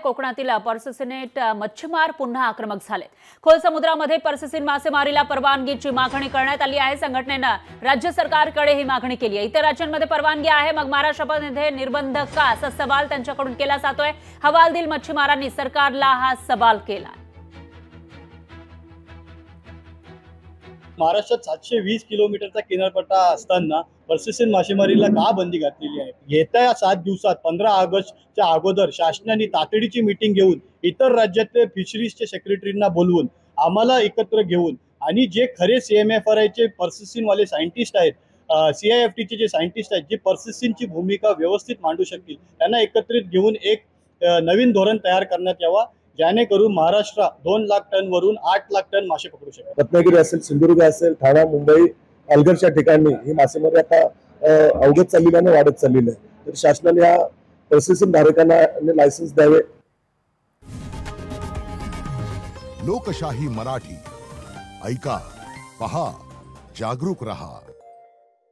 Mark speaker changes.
Speaker 1: कोकणातील पर्सिसिनेट मच्छीमार पुन्हा आक्रमक झाले। खोल समुद्रामध्ये पर्सिसिन मासेमारीला परवानगीची मागणी करण्यात आली आहे। संघटनेनं राज्य सरकारकडे ही मागणी केली आहे। इतर राज्यांमध्ये परवानगी आहे, मग महाराष्ट्रामध्ये निर्बंध का, असा सवाल त्यांच्याकडून केला जातोय। हवालदिल मच्छीमारांनी सरकारला हा सवाल केला।
Speaker 2: महाराष्ट्रात 720 किलोमीटरचा किनारपट्टा असताना पर्सिसिन मासेमारीला का बंदी घातलेली आहे? येत्या 7 दिवसात 15 ऑगस्टच्या अगोदर शासनाने तातडीची मीटिंग घेऊन इतर राज्यातले फिशरीजचे सेक्रेटरींना बोलवून आम्हाला एकत्र घेऊन आणि जे खरे CMFRI पर्सिसिन वाले सायंटिस्ट आहेत, CIFT चे जे सायंटिस्ट आहेत, जे पर्सिसिनची भूमिका व्यवस्थित मांडू शकतील, त्यांना एकत्रित घेऊन एक नवीन धोरण तयार करण्यात यावा, जेणेकरून महाराष्ट्र 2 लाख टन वरून 8 लाख टन मासे पकडू शकेल।
Speaker 3: रत्नागिरी असेल, सिंधुदुर्ग असेल, ठाणा, मुंबई, पालघरच्या ठिकाणी ही मासेमारी आता अवगत चाललेली आणि वाढत चाललेली आहे। तर शासनाने या पर्सिसिन धारकांना लायसन्स द्यावे।
Speaker 4: लोकशाही मराठी ऐका, पहा, जागरूक रहा।